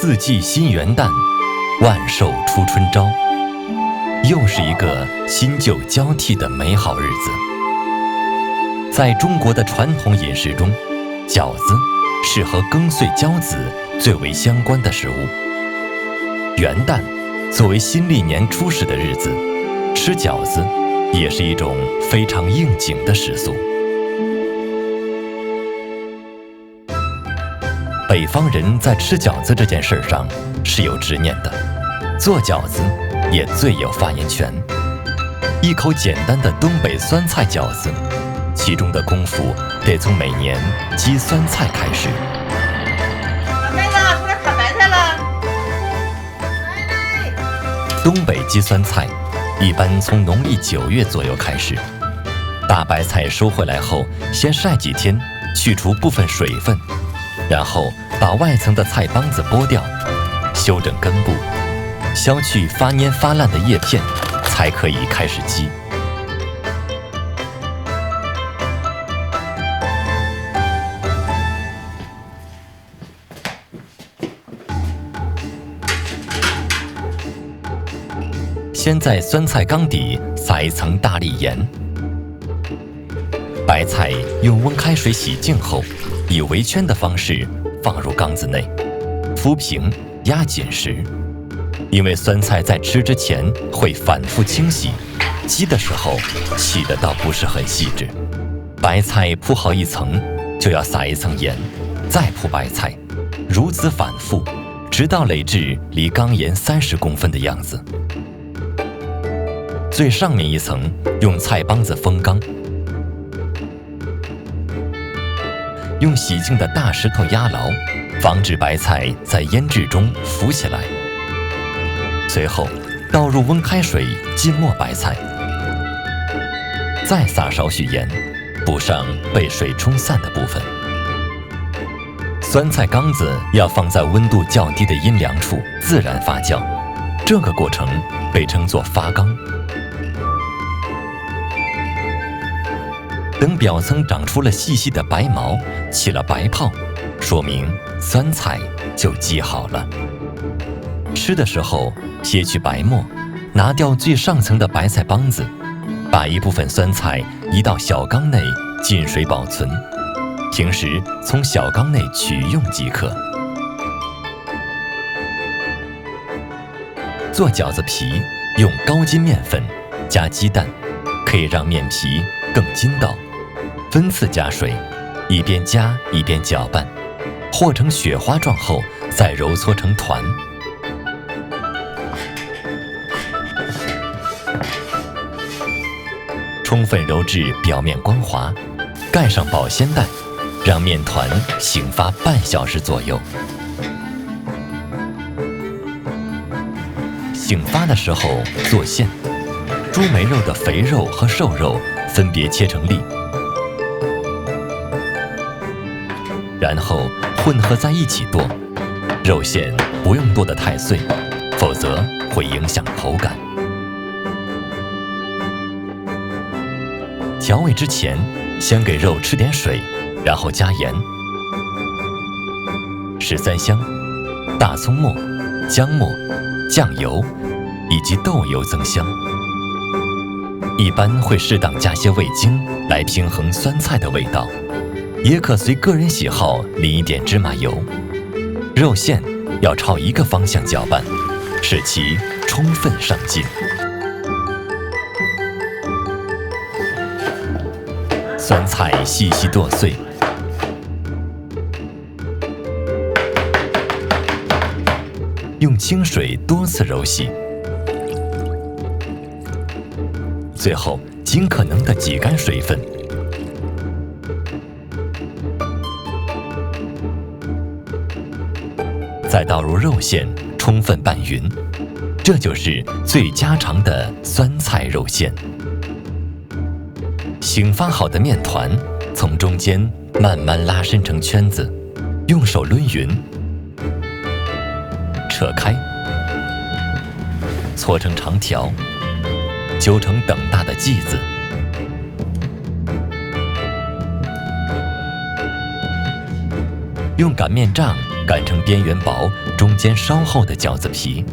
四季新元旦，万寿初春朝，又是一个新旧交替的美好日子。在中国的传统饮食中，饺子是和羹碎饺子最为相关的食物。元旦作为新历年初始的日子，吃饺子也是一种非常应景的习俗。北方人在吃饺子这件事上是有执念的，做饺子也最有发言权。一口简单的东北酸菜饺子，其中的功夫得从每年积酸菜开始。小妹子，出来砍白菜了。东北积酸菜一般从农历9月左右开始。大白菜收回来后，先晒几天，去除部分水分，然后把外层的菜帮子剥掉，修整根部，削去发蔫发烂的叶片，才可以开始积。先在酸菜缸底撒一层大粒盐，白菜用温开水洗净后，以围圈的方式放入缸子内，敷平压紧实。因为酸菜在吃之前会反复清洗，积的时候洗的倒不是很细致。白菜铺好一层，就要撒一层盐，再铺白菜，如此反复，直到垒至离缸沿30公分的样子。最上面一层用菜帮子封缸，用洗净的大石头压牢，防止白菜在腌制中浮起来。随后倒入温开水浸没白菜，再撒少许盐，补上被水冲散的部分。酸菜缸子要放在温度较低的阴凉处自然发酵，这个过程被称作发缸。等表层长出了细细的白毛，起了白泡，说明酸菜就积好了。吃的时候撇去白沫，拿掉最上层的白菜帮子，把一部分酸菜移到小缸内浸水保存，平时从小缸内取用即可。做饺子皮用高筋面粉加鸡蛋，可以让面皮更筋道。分次加水，一边加一边搅拌，和成雪花状后再揉搓成团。充分揉至表面光滑，盖上保鲜袋，让面团醒发半小时左右。醒发的时候做馅，猪梅肉的肥肉和瘦肉分别切成粒，然后混合在一起剁，肉馅不用剁得太碎，否则会影响口感。调味之前，先给肉吃点水，然后加盐、13香、大葱末、姜末、酱油以及豆油增香。一般会适当加些味精来平衡酸菜的味道，也可随个人喜好淋一点芝麻油。肉馅要朝一个方向搅拌，使其充分上劲。酸菜细细剁碎，用清水多次揉洗，最后尽可能地挤干水分。再倒入肉馅，充分拌匀，这就是最家常的酸菜肉馅。醒发好的面团从中间慢慢拉伸成圈子，用手抡匀，扯开，搓成长条，揪成等大的剂子。用擀面杖擀成边缘薄、中间稍厚的饺子皮，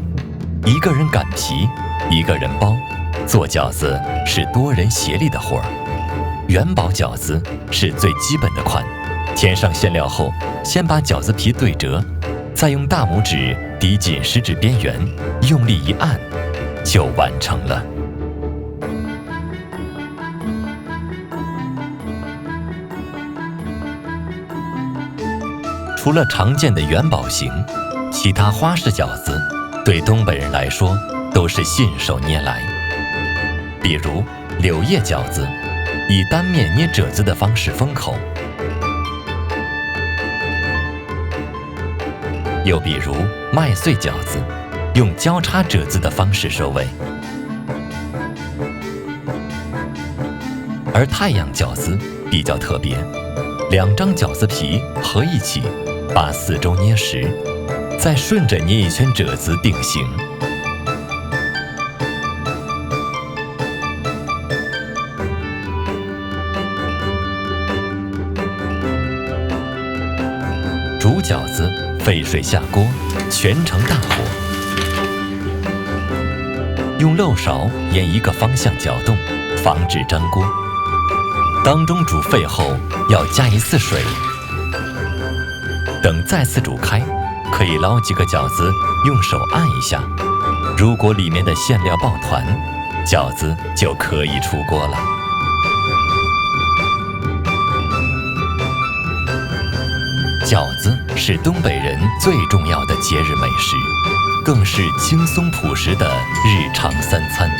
一个人擀皮，一个人包。做饺子是多人协力的活儿。元宝饺子是最基本的款，填上馅料后，先把饺子皮对折，再用大拇指抵紧食指边缘，用力一按，就完成了。除了常见的元宝形，其他花式饺子对东北人来说都是信手拈来。比如柳叶饺子，以单面捏褶子的方式封口；又比如麦穗饺子，用交叉褶子的方式收尾。而太阳饺子比较特别，2张饺子皮合一起，把四周捏实，再顺着捏一圈褶子定型。煮饺子沸水下锅，全程大火，用漏勺沿一个方向搅动，防止粘锅。当中煮沸后要加一次水，等再次煮开，可以捞几个饺子，用手按一下，如果里面的馅料爆团，饺子就可以出锅了。饺子是东北人最重要的节日美食，更是轻松朴实的日常三餐。